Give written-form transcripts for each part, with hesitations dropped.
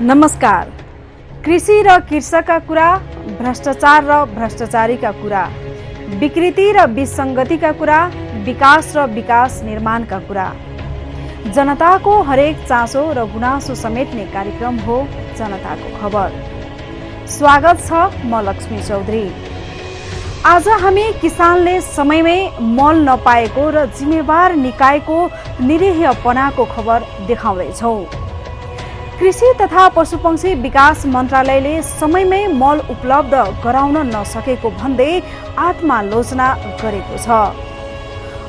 नमस्कार। कृषि र कृषकका कुरा, भ्रष्टाचार र भ्रष्टाचारीका कुरा, विकृति र विसङ्गतिका कुरा, विकास र विकास निर्माणका कुरा, जनताको हरेक चासो र गुनासो समेट्ने कार्यक्रम हो जनताको खबर। स्वागत छ, म लक्ष्मी चौधरी। आज हामी किसानले समयमै मल नपाएको र जिम्मेवार निकायको निरीहपनाको खबर देखाउँदैछौँ। कृषि तथा पशुपक्षी विकास मन्त्रालयले समयमै मल उपलब्ध गराउन नसकेको भन्दै आत्मालोचना गरेको छ।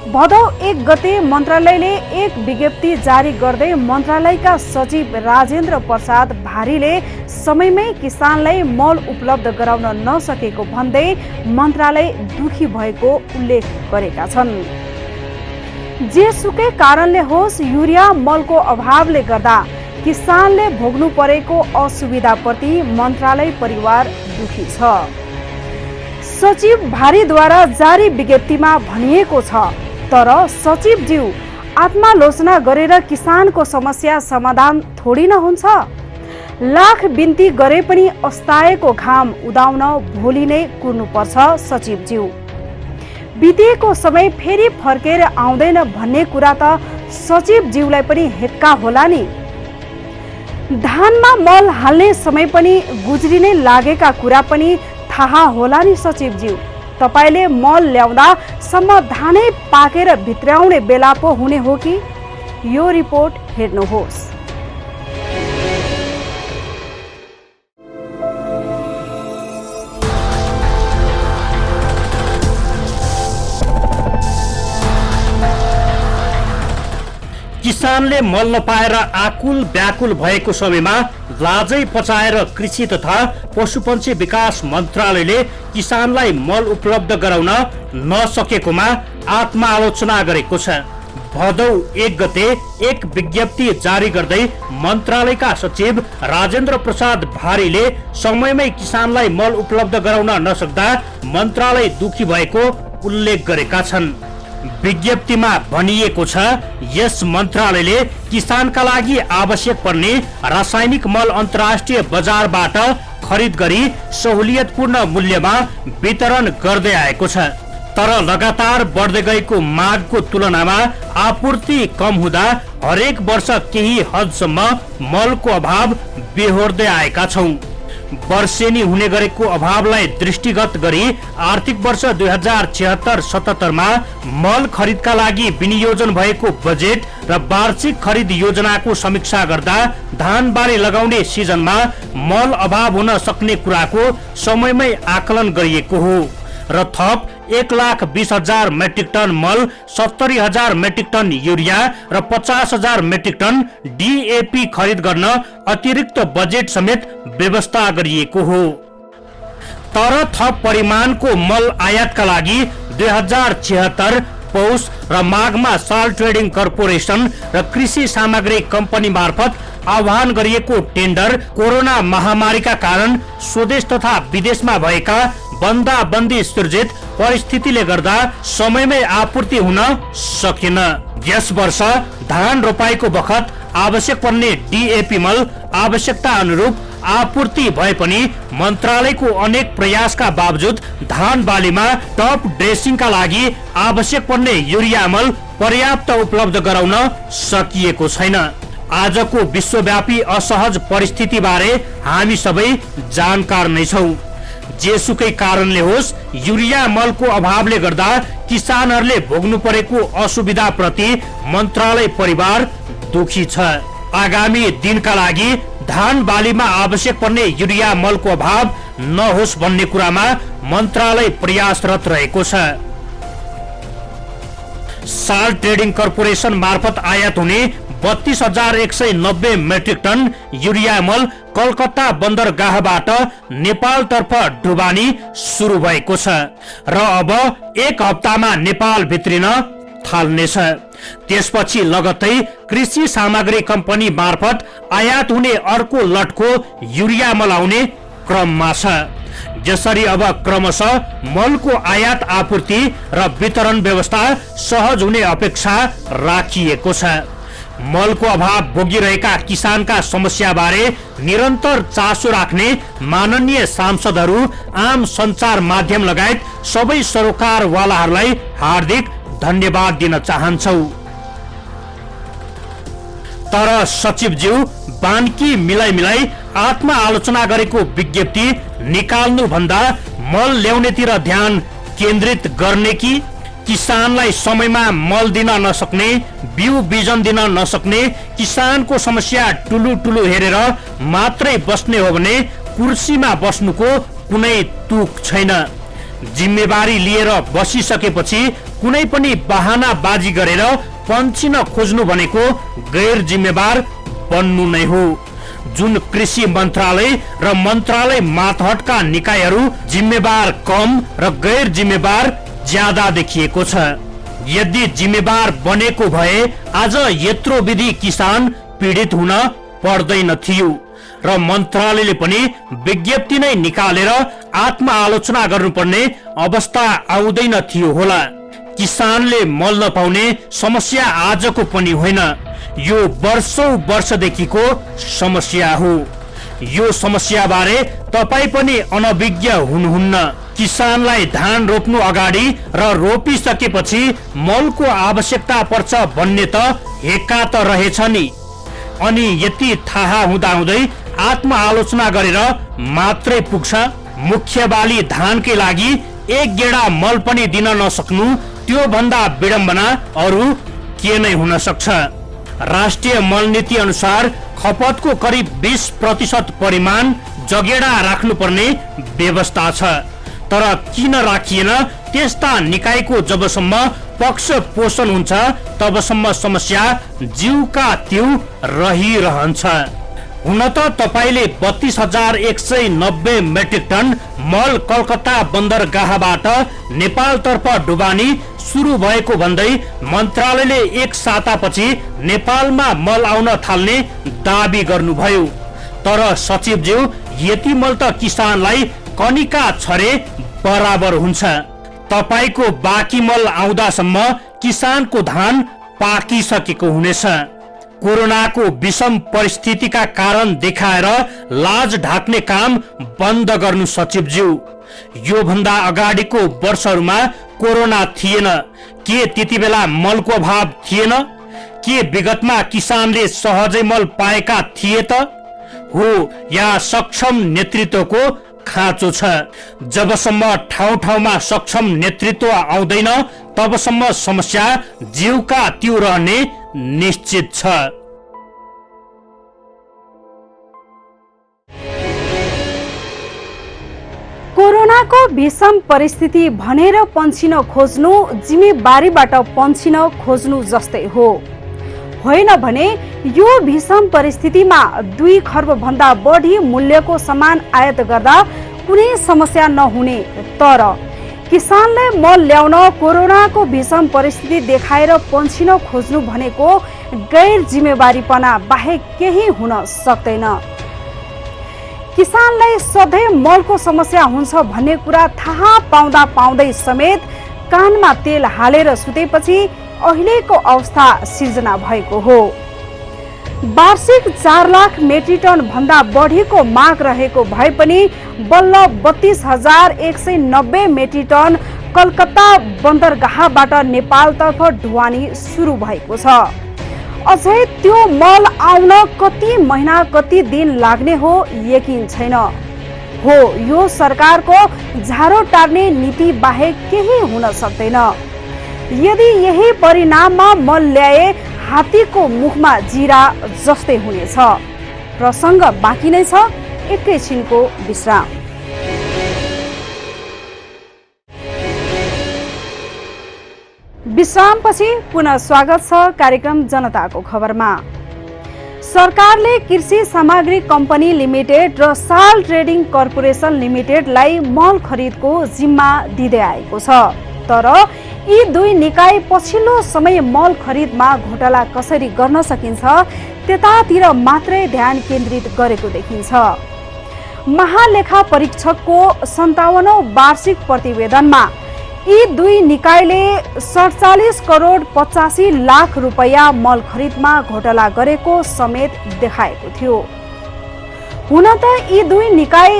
भदौ 1 गते मन्त्रालयले एक विज्ञप्ति जारी गर्दै मन्त्रालयका सचिव राजेन्द्र प्रसाद भारीले समयमै किसानलाई मल उपलब्ध गराउन नसकेको भन्दै मन्त्रालय दुखी भएको उल्लेख गरेका छन्। जेसुकै कारणले होस्, युरिया मलको अभावले गर्दा किसानले भोग्नु परेको असुविधाप्रति मन्त्रालय परिवार दुखी छ। सचिव भारीद्वारा जारी विज्ञप्तिमा भनिएको छ, तर सचिवज्यू आत्मालोचना गरेर किसानको समस्या समाधान थोडी न हुन्छ। लाख बिन्ती गरे पनि अस्ताएको घाम उदाउन भोलि नै कुर्नुपर्छ सचिवज्यू। बितेको समय फेरि फर्केर आउँदैन भन्ने कुरा त सचिवज्यूलाई पनि हेक्का होला नि। धानमा मल हाल्ने समय पनि गुज्रिनै लागेका कुरा पनि थाहा होला नि सचिवज्यू। तपाईले मल ल्याउँदा सम्म धानै पाकेर भित्र्याउने बेला पो हुने हो कि? यो रिपोर्ट हेर्नुहोस्। किसानले मल नपाएर आकुल व्याकुल भएको समयमा लाजै पचाएर कृषि तथा पशुपक्षी विकास मन्त्रालयले किसानलाई मल उपलब्ध गराउन नसकेकोमा आत्मालोचना गरेको छ। भदौ 1 गते एक विज्ञप्ति जारी गर्दै मन्त्रालयका सचिव राजेन्द्र प्रसाद भारीले समयमै किसानलाई मल उपलब्ध गराउन नसक्दा मन्त्रालय दुखी भएको उल्लेख गरेका छन्। विज्ञप्तिमा भनिएको छ, यस मन्त्रालयले किसानका लागि आवश्यक पर्ने रासायनिक मल अन्तर्राष्ट्रिय बजारबाट खरिद गरी सहुलियतपूर्ण मूल्यमा वितरण गर्दै आएको छ। तर लगातार बढ्दै गएको मागको तुलनामा आपूर्ति कम हुँदा हरेक वर्ष केही हदसम्म मलको अभाव बेहोर्दै आएका छौं। वर्षेनी हुने गरेको अभावलाई दृष्टिगत गरी आर्थिक वर्ष 2076-77 मा मल खरिदका लागि विनियोजन भएको बजेट र वार्षिक खरिद योजनाको समीक्षा गर्दा धान बाली लगाउने सिजनमा मल अभाव हुन सक्ने कुराको समयमै आकलन गरिएको हो र थप 1,20,000 मेट्रिक टन मल, 70,000 मेट्रिक टन युरिया र 50,000 मेट्रिक टन DAP खरिद गर्न अतिरिक्त बजेट समेत व्यवस्था गरिएको हो। तर थप परिमाणको मल आयातका लागि 2076 पौष र माघमा साल ट्रेडिङ कर्पोरेसन र कृषि सामग्री कम्पनी मार्फत आह्वान गरिएको टेन्डर कोरोना महामारीका कारण स्वदेश तथा विदेशमा भएका बन्दाबन्दी सृजित परिस्थितिले गर्दा समयमै आपूर्ति हुन सकेन। यस वर्ष धान रोपाईको बखत आवश्यक पर्ने DAP मल आवश्यकता अनुरूप आपूर्ति भए पनि मन्त्रालयको अनेक प्रयासका बावजुद धान बालीमा टप ड्रेसिङका लागि आवश्यक पर्ने युरिया मल पर्याप्त उपलब्ध गराउन सकिएको छैन। आजको विश्वव्यापी असहज परिस्थिति बारे हामी सबै जानकार नै छौं। जेसुकै कारणले होस्, युरिया मलको अभावले गर्दा किसानहरूले भोग्नु परेको असुविधा प्रति मन्त्रालय परिवार दुखी छ। आगामी दिनका लागि धान बालीमा आवश्यक पर्ने युरिया मलको अभाव नहोस् भन्ने कुरामा मन्त्रालय प्रयासरत रहेको छ। साल ट्रेडिङ कर्पोरेसन मार्फत आयात हुने 32,190 मेट्रिक टन युरिया मल कलकत्ता बन्दरगाहबाट नेपालतर्फ ढुवानी सुरु भएको छ र अब 1 हप्तामा नेपाल भित्रिन थाल्नेछ। त्यसपछि लगत्तै कृषि सामग्री कम्पनी मार्फत आयात हुने अर्को लटको युरिया मल आउने क्रममा छ। जसरी अब क्रमशः मलको आयात आपूर्ति र वितरण व्यवस्था सहज हुने अपेक्षा राखिएको छ। मलको अभाव भोगिरहेका किसानका समस्याबारे निरन्तर चासो राख्ने माननीय सांसदहरू, आम सञ्चार माध्यम लगायत सबै सरोकारवालाहरूलाई हार्दिक धन्यवाद दिन चाहन्छौ। तर सचिवज्यू बान्की मिलाई आत्मआलोचना गरेको विज्ञप्ति निकाल्नु भन्दा मल ल्याउनेतिर ध्यान केन्द्रित गर्ने कि किसानलाई समयमा मल दिन नसक्ने, बिउ बिजन दिन नसक्ने किसानको समस्या टुलु हेरेर मात्रै बस्ने हो भने कुर्सीमा बस्नुको कुनै तुक छैन। जिम्मेवारी लिएर बसिसकेपछि कुनै पनि बहानाबाजी गरेर पन्छिन खोज्नु भनेको गैर जिम्मेवार बन्नु नै हो, जुन कृषि मन्त्रालय र मन्त्रालय मातहतका निकायहरू जिम्मेवार कम र गैर जिम्मेवार ज्यादा देखिएको छ। यदि जिम्मेवार बनेको भए आज यत्रो विधि किसान पीडित हुन पर्दैन थियो र मन्त्रालयले पनि विज्ञप्ति नै निकालेर आत्मआलोचना गर्नुपर्ने अवस्था आउँदैन थियो होला। किसानले मल नपाउने समस्या आजको पनि होइन, यो वर्षौं वर्षदेखिको समस्या हो। यो समस्या बारे तपाई पनि अनभिज्ञ हुनुहुन्न। किसानलाई धान रोप्नु अगाडि र रोपिसकेपछि मलको आवश्यकता पर्छ भन्ने त हेक्का त रहेछ नि। अनि यति थाहा हुँदाहुँदै आत्मआलोचना गरेर मात्रै पुग्छ। मुख्य बाली धानकै लागि एक गेडा मल पनि दिन नसक्नु, त्यो भन्दा विडम्बना अरू के नै हुन सक्छ। राष्ट्रिय मल नीति अनुसार खपतको करिब 20% परिमाण जगेडा राख्नुपर्ने व्यवस्था छ, तर किन राखिएन? त्यस्ता निकायको जबसम्म पक्ष पोषण हुन्छ तबसम्म समस्या जीवका त्यौ रहिरहन्छ। हुन त तपाईले 32,190 मेट्रिक टन मल कलकत्ता बन्दरगाहबाट नेपालतर्फ ढुवानी सुरु भएको भन्दै मन्त्रालयले एक सातापछि नेपालमा मल आउन थाल्ने दाबी गर्नुभयो। तर सचिवज्यू, यति मल त किसानलाई कनिका छरे बराबर हुन्छ। तपाईको बाँकी मल आउँदासम्म किसानको धान पाकिसकेको हुनेछ। कोरोनाको विषम परिस्थितिका कारण देखाएर लाज ढाक्ने काम बन्द गर्नु सचिवज्यू। यो भन्दा अगाडिको वर्षहरूमा कोरोना थिएन के त्यति बेला मलको अभाव थिएन? के विगतमा किसानले सहजै मल पाएका थिए त? हो या सक्षम नेतृत्वको खाँचो छ। जबसम्म ठाउँ ठाउँमा सक्षम नेतृत्व आउँदैन तबसम्म समस्या जीवका त्यो रहने निश्चित छ। कोरोनाको विषम परिस्थिति भनेर पन्छिन खोज्नु जिम्मेवारीबाट पन्छिन खोज्नु जस्तै हो। होइन भने यो विषम परिस्थितिमा 2 खर्ब भन्दा बढी मूल्यको सामान आयात गर्दा कुनै समस्या नहुने, तर किसानलाई मल ल्याउन कोरोनाको विषम परिस्थिति देखाएर पन्छिन खोज्नु भनेको गैर जिम्मेवारीपना बाहेक केही हुन सक्दैन। किसानलाई सधैँ मलको समस्या हुन्छ भन्ने कुरा थाहा पाउँदै समेत कानमा तेल हालेर सुतेपछि अहिलेको अवस्था सिर्जना भएको हो। वार्षिक 4 लाख मेट्रिक टन भन्दा बढीको माग रहेको भए पनि बल्ल 32,190 मेट्रिक टन कलकत्ता बन्दरगाहबाट नेपालतर्फ ढुवानी सुरु भएको छ। अझै त्यो मल आउन कति महिना कति दिन लाग्ने हो यकिन छैन। हो, यो सरकारको झारो टार्ने नीति बाहेक केही हुन सक्दैन। यदि यही परिणाममा मल ल्याए हात्तीको मुखमा जिरा जस्तै हुनेछ। प्रसङ्ग बाँकी नै छ, एकैछिनको विश्राम। विश्रामपछि पुनः स्वागत छ कार्यक्रम जनताको खबरमा। सरकारले कृषि सामग्री कम्पनी लिमिटेड र साल ट्रेडिङ कर्पोरेसन लिमिटेडलाई मल खरिदको जिम्मा दिँदै आएको छ, तर यी 2 निकाय पछिल्लो समय मल खरिदमा घोटाला कसरी गर्न सकिन्छ त्यतातिर मात्रै ध्यान केन्द्रित गरेको देखिन्छ। महालेखा परीक्षकको 57औं वार्षिक प्रतिवेदनमा यी दुई निकायले 47 करोड 85 लाख रुपैयाँ मल खरिदमा घोटाला गरेको समेत देखाएको थियो। हुन त यी दुई निकाय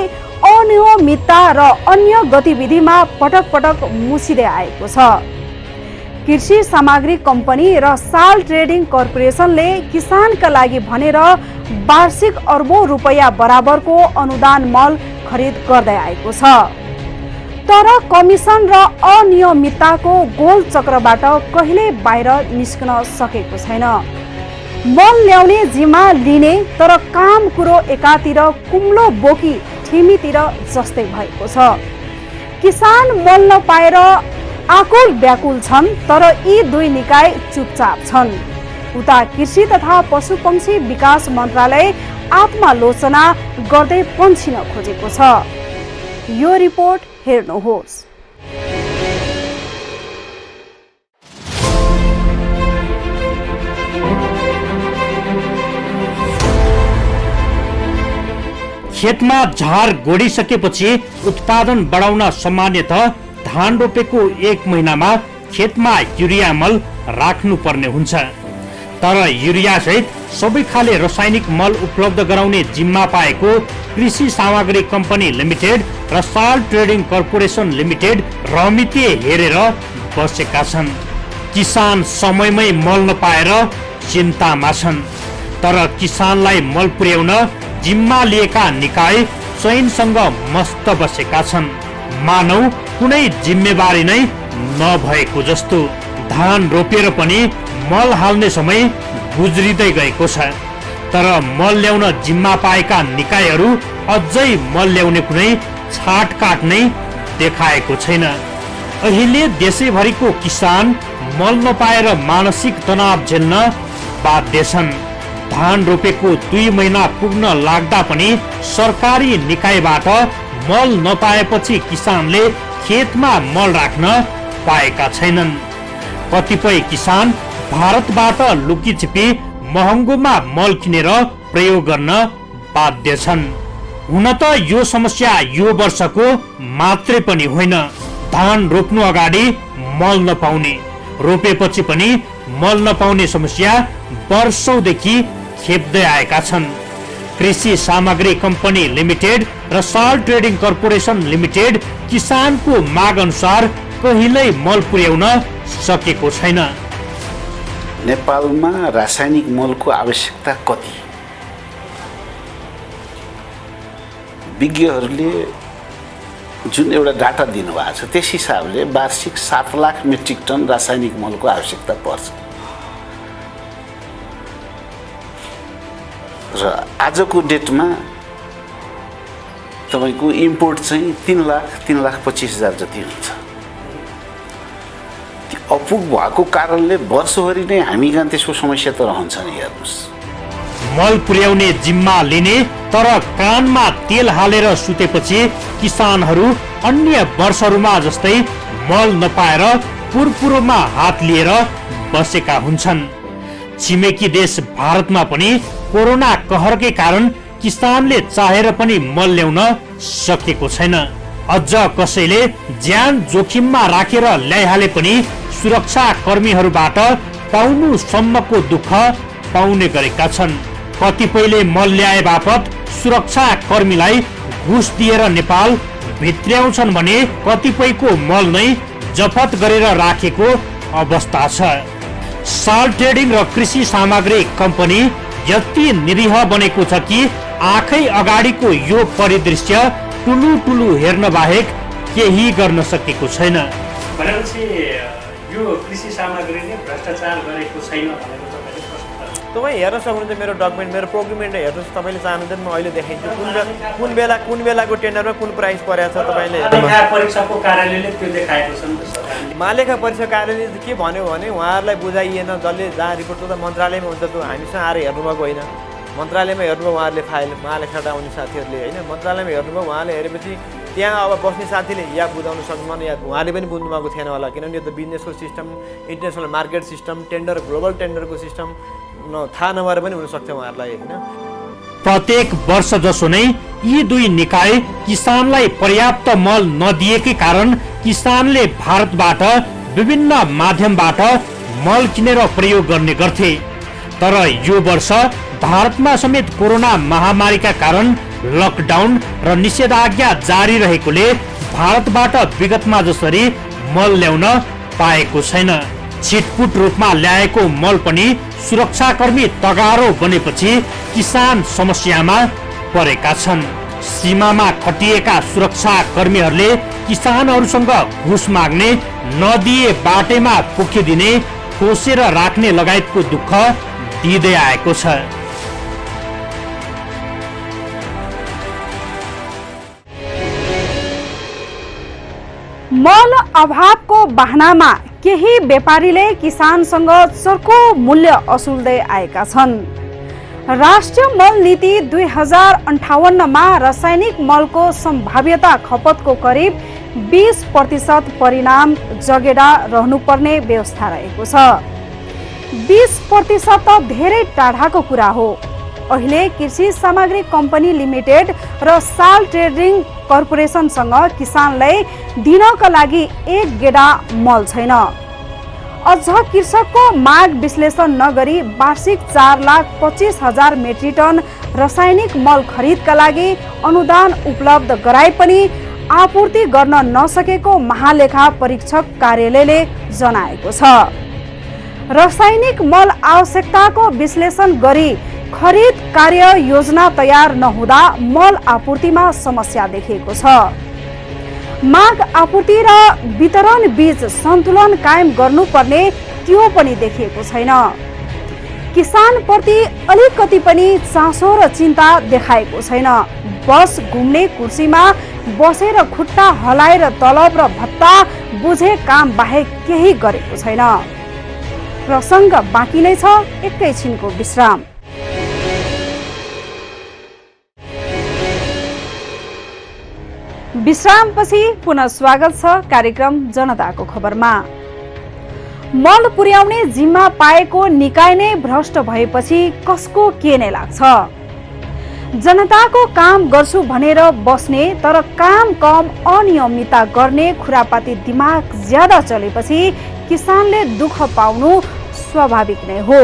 अनियमितता र अन्य गतिविधिमा पटक पटक मुसिँदै आएको छ। कृषि सामग्री कम्पनी र साल ट्रेडिङ कर्पोरेसनले किसानका लागि भनेर वार्षिक अर्बौं रुपैयाँ बराबरको अनुदान मल खरिद गर्दै आएको छ। तर कमिसन र अनियमितताको गोल चक्रबाट कहिल्यै बाहिर निस्कन सकेको छैन। मल ल्याउने जिम्मा लिने तर काम कुरो एकातिर कुम्लो बोकी ठिमीतिर जस्तै भएको छ। किसान मल नपाएर आकुल व्याकुल छन्, तर यी दुई निकाय चुपचाप छन्। उता कृषि तथा पशुपक्षी विकास मन्त्रालय आत्मालोचना गर्दै पन्छिन खोजेको छ। यो रिपोर्ट हेर्नुहोस्। खेतमा झार गोडिसकेपछि उत्पादन बढाउन सामान्यतः धान रोपेको 1 महिनामा खेतमा युरिया मल राख्नुपर्ने हुन्छ। तर युरिया सहित सबै खाले रासायनिक मल उपलब्ध गराउने जिम्मा पाएको कृषि सामग्री कम्पनी लिमिटेड र साल ट्रेडिङ कर्पोरेसन लिमिटेड रमिते हेरेर बसेका छन्। किसान समयमै मल नपाएर चिन्तामा छन्। तर किसानलाई मल पुर्याउन जिम्मा लिएका निकाय चैनसँग मस्त बसेका छन्। मानौ कुनै जिम्मेवारी नै नभएको जस्तो। धान रोपेर पनि मल हाल्ने समय गुज्रिँदै गएको छ। तर मल ल्याउन जिम्मा पाएका निकायहरू अझै मल ल्याउने कुनै छाटकाट नै देखाएको छैन। अहिले देशैभरिको किसान मल नपाएर मानसिक तनाव झेल्न बाध्य छन्। धान रोपेको 2 महिना पुग्न लाग्दा पनि सरकारी निकायबाट मल नपाएपछि किसानले खेतमा मल राख्न पाएका छैनन्। कतिपय किसान भारतबाट लुकीछिपी महँगोमा मल किनेर प्रयोग गर्न बाध्य छन्। हुन त यो समस्या यो वर्षको मात्रै पनि होइन। धान रोप्नु अगाडि मल नपाउने, रोपेपछि पनि मल नपाउने समस्या वर्षौंदेखि खेप्दै आएका छन्। कृषि सामग्री कम्पनी लिमिटेड र साल ट्रेडिङ कर्पोरेसन लिमिटेड किसानको माग अनुसार कहिल्यै मल पुर्याउन सकेको छैन। नेपालमा रासायनिक मलको आवश्यकता कति? विज्ञहरूले जुन एउटा डाटा दिनुभएको छ त्यस हिसाबले वार्षिक 7 लाख मेट्रिक टन रासायनिक मलको आवश्यकता पर्छ। र आजको डेटमा तपाईको इम्पोर्ट चाहिँ 3,25,000 जति हुन्छ। त्यो अपुग भएको कारणले वर्षभरि नै हामीका त्यसको समस्या त रहन्छ नि। हेर्नुस्, मल पुर्याउने जिम्मा लिने तर कानमा तेल हालेर सुतेपछि किसानहरू अन्य वर्षहरूमा जस्तै मल नपाएर पुरपुरोमा हात लिएर बसेका हुन्छन्। छिमेकी देश भारतमा पनि कोरोना कहरकै कारण किसानले चाहेर पनि मल ल्याउन सकेको छैन। अझ कसैले ज्यान जोखिममा राखेर ल्याइहाले पनि सुरक्षा कर्मीहरूबाट पाउनु सम्मको दुःख पाउने गरेका छन्। कतिपयले मल ल्याए बापत सुरक्षा कर्मीलाई घुस दिएर नेपाल भित्र्याउँछन् भने कतिपयको मल नै जफत गरेर राखेको अवस्था छ। साल ट्रेडिङ र कृषि सामग्री कम्पनी यति निरीह बनेको छ कि आँखै अगाडिको यो परिदृश्य टुलु हेर्न बाहेक केही गर्न सकेको छैन। भनेपछि यो कृषि सामग्रीले भ्रष्टाचार गरेको छैन भनेको तपाईँ हेर्न सक्नुहुन्छ। मेरो डकुमेन्ट, मेरो प्रोक्युमेन्ट हेर्नुहोस्। तपाईँले चाहनुहुन्छ म अहिले देखाइदिन्छु कुन बेलाको टेन्डरमा कुन प्राइस परेको छ। तपाईँले मालेखा परीक्षाको कार्यालयले त्यो देखाएको छ नि त सरकारले। मालेखा परीक्षा कार्यालयले के भन्यो भने उहाँहरूलाई बुझाइएन। जसले जहाँ रिपोर्ट त मन्त्रालयमा हुन्छ, त्यो हामीसँग आएर हेर्नुभएको होइन। मन्त्रालयमा हेर्नुभयो उहाँहरूले फाइल, मालेखाबाट आउने साथीहरूले होइन, मन्त्रालयमा हेर्नुभयो। उहाँले हेरेपछि त्यहाँ अब बस्ने साथीले या बुझाउन सक्नुहुन्न या उहाँले पनि बुझ्नु भएको थिएन होला। किनभने यो त बिजनेसको system, international market system, tender, global टेन्डरको सिस्टम थाहा नभएर पनि हुनसक्छ उहाँहरूलाई होइन। प्रत्येक वर्ष जसो नै यी दुई निकाय किसानलाई पर्याप्त मल नदिएकै कारण किसानले भारतबाट विभिन्न माध्यमबाट मल किनेर प्रयोग गर्ने गर्थे। तर यो वर्ष भारतमा समेत कोरोना महामारीका कारण लकडाउन र निषेधाज्ञा जारी रहेकोले भारतबाट विगतमा जसरी मल ल्याउन पाएको छैन। छिटपुट रूपमा ल्याएको मल पनि सुरक्षाकर्मी तगारो बनेपछि किसान समस्यामा परेका छन्। सीमामा खटिएका सुरक्षा कर्मीहरूले किसानहरूसँग घुस माग्ने, नदिए बाटेमा पोखिदिने, खोसेर राख्ने लगायतको दुःख दिँदै आएको छ। मल अभावको बहानामा केही व्यापारीले किसानसँग चर्को मूल्य असुल्दै आएका छन्। राष्ट्रिय मल नीति 2058मा रासायनिक मलको सम्भाव्यता खपतको करिब 20% परिणाम जगेडा रहनुपर्ने व्यवस्था रहेको छ। 20% त धेरै टाढाको कुरा हो। अहिले कृषि सामग्री कम्पनी लिमिटेड र साल ट्रेडिङ कर्पोरेसनसँग किसानलाई दिनका लागि एक गेडा मल छैन। अझ कृषकको माग विश्लेषण नगरी वार्षिक 4,25,000 मेट्रिक टन रासायनिक मल खरिदका लागि अनुदान उपलब्ध गराए पनि आपूर्ति गर्न नसकेको महालेखा परीक्षक कार्यालयले जनाएको छ। रासायनिक मल आवश्यकताको विश्लेषण गरी खरिद कार्य योजना तयार नहुँदा मल आपूर्तिमा समस्या देखिएको छ। माग आपूर्ति र वितरण बीच सन्तुलन कायम गर्नुपर्ने त्यो पनि देखिएको छैन। किसान प्रति अलिकति पनि चासो र चिन्ता देखाएको छैन। बस घुम्ने कुर्सीमा बसेर खुट्टा हलाएर तलब र भत्ता बुझे काम बाहेक केही गरेको छैन। प्रसङ्ग बाँकी नै छ, एकैछिनको विश्राम। विश्रामपछि पुनः स्वागत छ कार्यक्रम जनताको खबरमा। मल पुर्याउने जिम्मा पाएको निकाय नै भ्रष्ट भएपछि कसको के नै लाग्छ? जनताको काम गर्छु भनेर बस्ने तर काम कम अनियमितता गर्ने खुरापाती दिमाग ज्यादा चलेपछि किसानले दुःख पाउनु स्वाभाविक नै हो।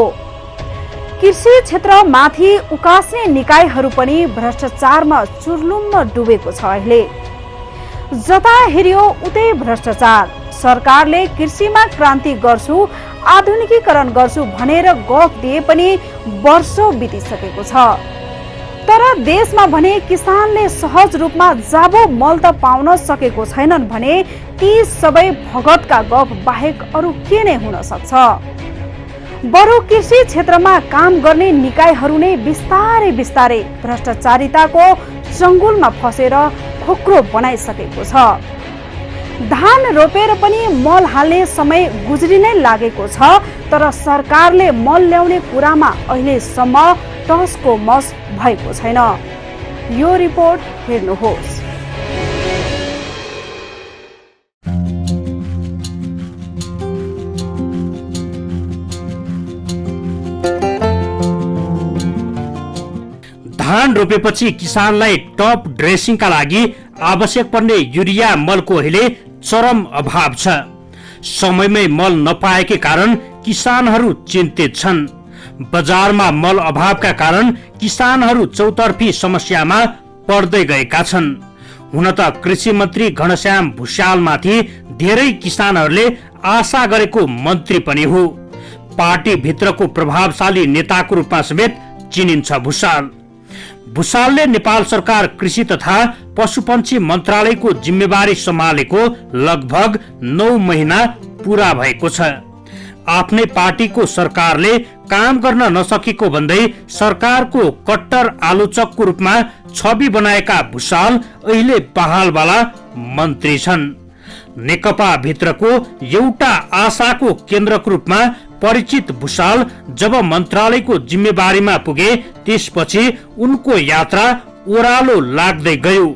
कृषि क्षेत्रमाथि उकास्ने निकायहरू पनि भ्रष्टाचारमा चुर्लुम्म डुबेको छ। अहिले जता हेऱ्यो उतै भ्रष्टाचार। सरकारले कृषिमा क्रान्ति गर्छु, आधुनिकीकरण गर्छु भनेर गफ दिए पनि वर्षौं बितिसकेको छ। तर देशमा भने किसानले सहज रूपमा जाबो मल त पाउन सकेको छैनन् भने ती सबै भगतका गफ बाहेक अरू के नै हुन सक्छ? बरु कृषि क्षेत्रमा काम गर्ने निकायहरू नै बिस्तारै बिस्तारै भ्रष्टाचारिताको चङ्गुलमा फसेर खोक्रो बनाइसकेको छ। धान रोपेर पनि मल हाल्ने समय गुज्री नै लागेको छ। तर सरकारले मल ल्याउने कुरामा अहिलेसम्म टसको मस भएको छैन। यो रिपोर्ट हेर्नुहोस्। धान रोपेपछि किसानलाई टप ड्रेसिङका लागि आवश्यक पर्ने युरिया मलको अहिले चरम अभाव छ। समयमै मल नपाएकै कारण किसानहरू चिन्तित छन्। बजारमा मल अभावका कारण किसानहरू चौतर्फी समस्यामा पर्दै गएका छन्। हुन त कृषि मन्त्री घनश्याम भुषालमाथि धेरै किसानहरूले आशा गरेको मन्त्री पनि हो। पार्टी भित्रको प्रभावशाली नेताको रूपमा समेत चिनिन्छ भुषाल। भुषालले नेपाल सरकार कृषि तथा पशुपन्छी मन्त्रालयको जिम्मेवारी सम्हालेको लगभग 9 महिना पूरा भएको छ। आफ्नै पार्टीको सरकारले काम गर्न नसकेको भन्दै सरकारको कट्टर आलोचकको रूपमा छवि बनाएका भुषाल अहिले बहालवाला मन्त्री छन्। नेकपा भित्रको एउटा आशाको केन्द्रको रूपमा परिचित भुषाल जब मन्त्रालयको जिम्मेवारीमा पुगे त्यसपछि उनको यात्रा ओह्रालो लाग्दै गयो।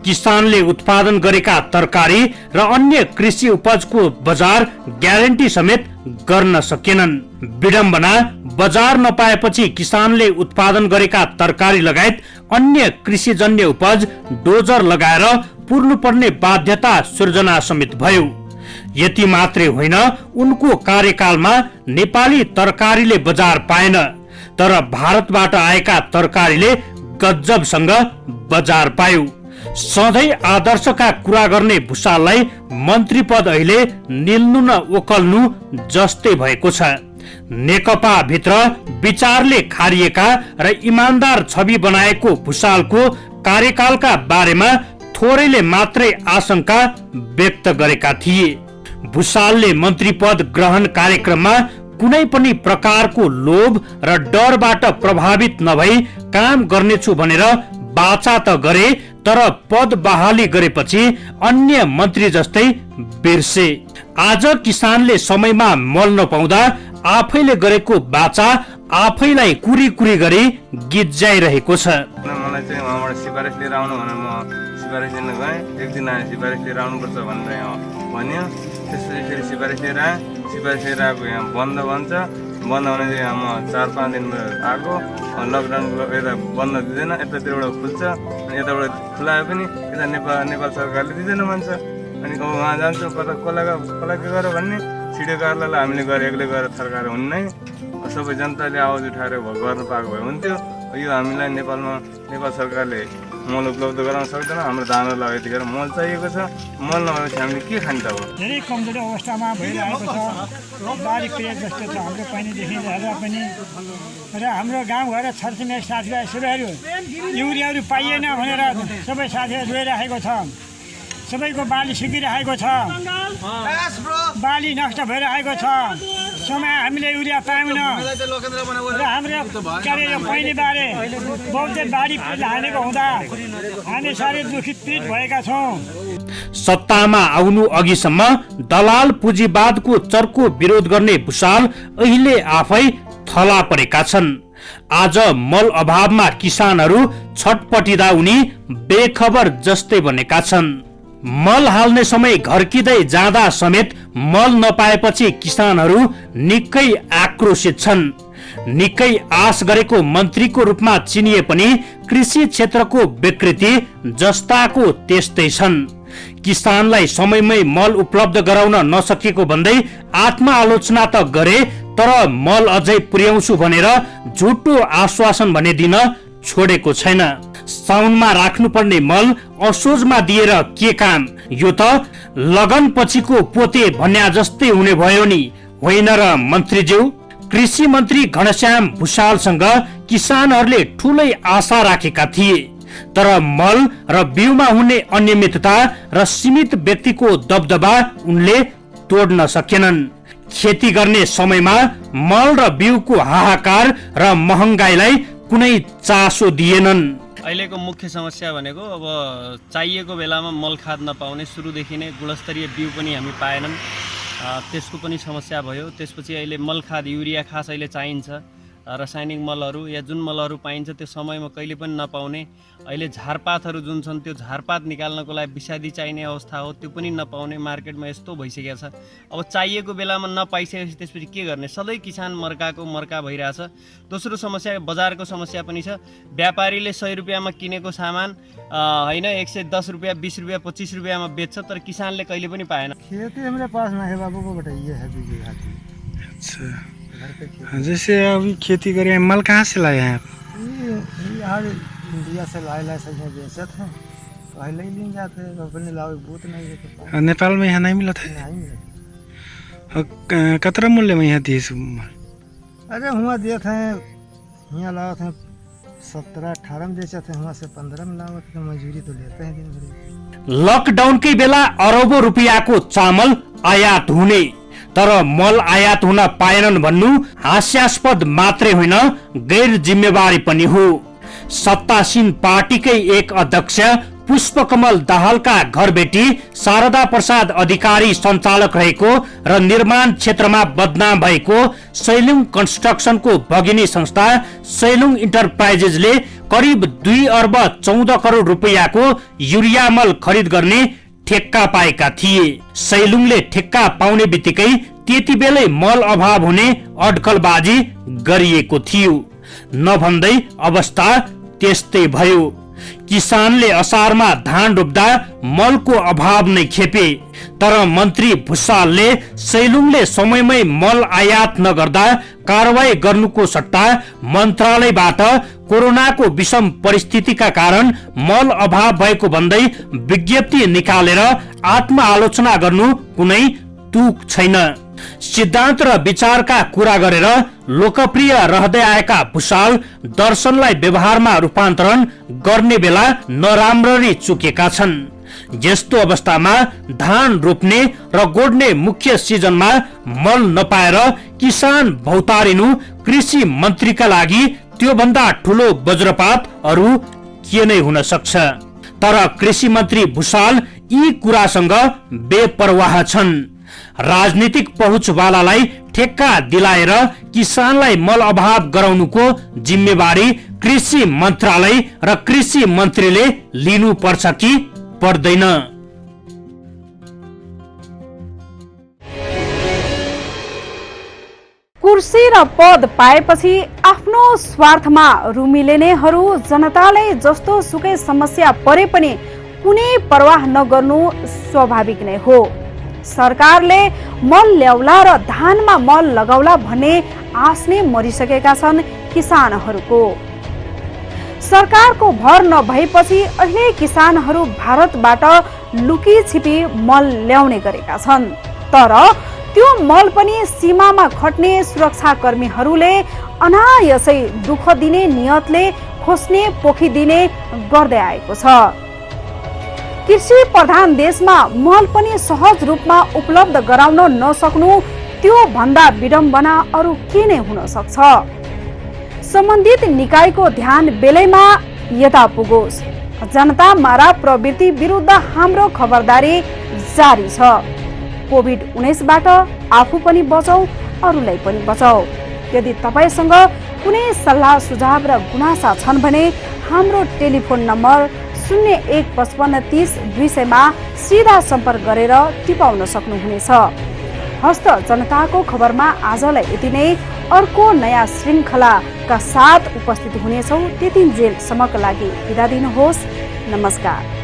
किसानले उत्पादन गरेका तरकारी र अन्य कृषि उपजको बजार ग्यारेन्टी समेत गर्न सकेनन्। विडम्बना बजार नपाएपछि किसानले उत्पादन गरेका तरकारी लगायत अन्य कृषिजन्य उपज डोजर लगाएर पुर्नुपर्ने बाध्यता सिर्जना समेत भयो। यति मात्रै होइन, उनको कार्यकालमा नेपाली तरकारीले बजार पाएन, तर भारतबाट आएका तरकारीले गजबसँग बजार पायो। सधैँ आदर्शका कुरा गर्ने भुसाललाई मन्त्री पद अहिले निल्नु न ओकल्नु जस्तै भएको छ। नेकपा भित्र विचारले खारिएका र इमान्दार छवि बनाएको भुसालको कार्यकालका बारेमा थोरैले मात्रै आशंका व्यक्त गरेका थिए। भुसालले मन्त्री पद ग्रहण कार्यक्रममा कुनै पनि प्रकारको लोभ र डरबाट प्रभावित नभई काम गर्नेछु भनेर बाचा त गरे, तर पद बहाली गरेपछि अन्य मन्त्री जस्तै बिर्से। आज किसानले समयमा मल नपाउँदा आफैले गरेको बाचा आफैलाई कुरी कुरी गरी गिज्जाइरहेको छ। मलाई चाहिँ उहाँबाट सिफारिस लिएर आउनु भनेर म सिफारिस लिन गएँ। एक दिन आएँ, सिफारिस लिएर आउनुपर्छ भनेर भन्यो। त्यसपछि फेरि सिफारिस लिएर आएँ, सिफारिस लिएर आएको यहाँ बन्द भन्छ। बन्द भने चाहिँ यहाँ म 4-5 दिन आएको। लकडाउनको यता बन्द दिँदैन, यतातिरबाट खुल्छ, अनि यताबाट खुलायो पनि यता नेपाल सरकारले दिँदैन भन्छ। अनि उहाँ जान्छौँ कता कसलाई के गर भन्ने छिटो कार्यालयलाई हामीले गएर एक्लै गएर सरकार हुन्न है। सबै जनताले आवाज उठाएर गर्न पाएको भए हुन्थ्यो। यो हामीलाई नेपाल सरकारले मल उपलब्ध गराउन सक्दैन। हाम्रो धानहरूलाई यतिखेर मल चाहिएको छ। मल नभएपछि हामीले के खान्छ अब? धेरै कमजोरी अवस्थामा भइरहेको छ। बारी पेट जस्तो छ हाम्रो पहिलेदेखि हेर्दा पनि। र हाम्रो गाउँघर छरछिमेक साथीभाइ सबैहरू युरियाहरू पाइएन भनेर सबै साथीहरू रोइरहेको छ। सबैको बाली सुकिरहेको छ, बाली नष्ट भइरहेको छ। समय हामीले युरिया पाएनौँ र हाम्रो के अरे यो पहिने बारे बहुत बाढी हानेको हुँदा हामी साह्रै दुखित पीडित भएका छौँ। सत्तामा आउनु अघिसम्म दलाल पुँजीवादको चर्को विरोध गर्ने भुसाल अहिले आफै थला परेका छन्। आज मल अभावमा किसानहरू छटपटिँदा उनी बेखबर जस्तै बनेका छन्। मल हाल्ने समय घर्किँदै जाँदा समेत मल नपाएपछि किसानहरू निकै आक्रोशित छन्। निकै आश गरेको मन्त्रीको रूपमा चिनिए पनि कृषि क्षेत्रको विकृति जस्ताको त्यस्तै छन्। किसानलाई समयमै मल उपलब्ध गराउन नसकेको भन्दै आत्मआलोचना त गरे, तर मल अझै पुर्याउँछु भनेर झुटो आश्वासन भने दिन छोडेको छैन। साउनमा राख्नुपर्ने मल असोजमा दिएर के काम? यो त लगन पछिको पोते भन्या जस्तै हुने भयो नि, होइन र मन्त्रीज्यू? कृषि मन्त्री घनश्याम भुसालसँग किसानहरूले ठूलै आशा राखेका थिए, तर मल र बिउमा हुने अनियमितता र सीमित व्यक्तिको दबदबा उनले तोड्न सकेनन्। खेती गर्ने समयमा मल र बिउको हाहाकार र महँगाईलाई कुनै चासो दिएनन्। अहिलेको मुख्य समस्या भनेको अब चाहिएको बेलामा मल खाद नपाउने, सुरुदेखि नै गुणस्तरीय बिउ पनि हामी पाएनन्, त्यसको पनि समस्या भयो। त्यसपछि अहिले मल खाद युरिया खास अहिले चाहिन्छ। रासायनिक मलहरू या जुन मलहरू पाइन्छ त्यो समयमा कहिले पनि नपाउने। अहिले झारपातहरू जुन छन् त्यो झारपात निकाल्नको लागि विषादी चाहिने अवस्था हो, त्यो पनि नपाउने। मार्केटमा यस्तो भइसकेको छ। अब चाहिएको बेलामा नपाइसकेपछि त्यसपछि के गर्ने? सधैँ किसान मर्का भइरहेछ। दोस्रो समस्या बजारको समस्या पनि छ। व्यापारीले 100 रुपियाँमा किनेको सामान होइन 110 रुपियाँ 20 रुपियाँ 25 रुपियाँमा बेच्छ, तर किसानले कहिले पनि पाएन। खेती हाम्रो पास नहीं बाबू को बताइए है बीघे खाती। अच्छा, जैसे अभी खेती करें, मल कहाँ से लाए हैं आप? यार इंडिया से लाए सब बेचत हैं, पहले ही ले जाते हैं, अपने लाओ बहुत नहीं देते। नेपाल में यहाँ नहीं मिला था? नहीं मिला। और कतरा मूल्य में यहाँ दिए सब मल? अरे हुआ दिए थे यहाँ लाओ थे 17-18 में बेचे थे, वहाँ से 15 में लाओ थे। मजदूरी तो लेते हैं दिन भर। लकडाउनकै बेला अरबौं रुपियाँको चामल आयात हुने, तर मल आयात हुन पाएनन् भन्नु हास्यास्पद मात्रै होइन, गैर जिम्मेवारी पनि हो। सत्तासीन पार्टीकै एक अध्यक्ष पुष्पकमल दाहालका घरबेटी शारदा प्रसाद अधिकारी सञ्चालक रहेको र निर्माण क्षेत्रमा बदनाम भएको सैलुङ कन्स्ट्रक्सनको भगिनी संस्था सैलुङ इन्टरप्राइजेसले करिब 2 अर्ब 14 करोड रुपियाँको युरिया मल खरिद गर्ने ठेक्का पाएका थिए। सैलुङले ठेक्का पाउने बित्तिकै त्यति बेलै मल अभाव हुने अड्कलबाजी गरिएको थियो। नभन्दै अवस्था त्यस्तै भयो। किसानले असारमा धान रोप्दा मलको अभाव नै खेपे, तर मन्त्री भुसालले सैलुङले समयमै मल आयात नगर्दा कारवाही गर्नुको सट्टा मन्त्रालयबाट कोरोनाको विषम परिस्थितिका कारण मल अभाव भएको भन्दै विज्ञप्ति निकालेर आत्मआलोचना गर्नु कुनै तुक छैन। सिद्धान्त र विचारका कुरा गरेर लोकप्रिय रहँदै आएका भुसाल दर्शनलाई व्यवहारमा रूपान्तरण गर्ने बेला नराम्ररी चुकेका छन्। यस्तो अवस्थामा धान रोप्ने र गोड्ने मुख्य सिजनमा मल नपाएर किसान भौतारिनु कृषि मन्त्रीका लागि त्योभन्दा ठुलो वज्रपात अरू के नै हुन सक्छ। तर कृषि मन्त्री भुसाल यी कुरासँग बेपरवाह छन्। राजनीतिक पहुँचवालालाई ठेक्का दिलाएर किसानलाई मल अभाव गराउनुको जिम्मेवारी कृषि मन्त्रालय र कृषि मन्त्रीले लिनु पर्छ कि पर्दैन? कुर्सी र पद पाएपछि आफ्नो स्वार्थमा रुमिलेनेहरू जनतालाई जस्तो सुकै समस्या परे पनि कुनै परवाह नगर्नु स्वाभाविक नै हो। सरकारले मल ल्याउला र धानमा मल लगाउला भन्ने आश नै मरिसकेका छन् किसानहरूको। सरकारको भर नभएपछि अहिले किसानहरू भारतबाट लुकी छिपी मल ल्याउने गरेका छन्। तर त्यो मल पनि सीमामा खट्ने सुरक्षाकर्मीहरूले अनायासै दुःख दिने नियतले खोस्ने पोखिदिने गर्दै आएको छ। कृषि प्रधान देशमा मल पनि सहज रूपमा उपलब्ध गराउन नसक्नु त्यो भन्दा विडम्बना अरू के नै हुन सक्छ? सम्बन्धित निकायको ध्यान बेलैमा यता पुगोस्। जनता मारा प्रवृत्ति विरुद्ध हाम्रो खबरदारी जारी छ। कोभिड-19बाट आफू पनि बचाऊ, अरूलाई पनि बचाऊ। यदि तपाईसँग कुनै सल्लाह सुझाव र गुनासा छन् भने हाम्रो टेलिफोन नम्बर 015530 मा सिधा सम्पर्क गरेर टिपाउन सक्नुहुनेछ। हस्त जनताको खबरमा आजलाई यति नै। अर्को नयाँ श्रृङ्खलाका साथ उपस्थित हुनेछौँ। त्यतिन्जेलसम्मका लागि बिदा दिनुहोस्। नमस्कार।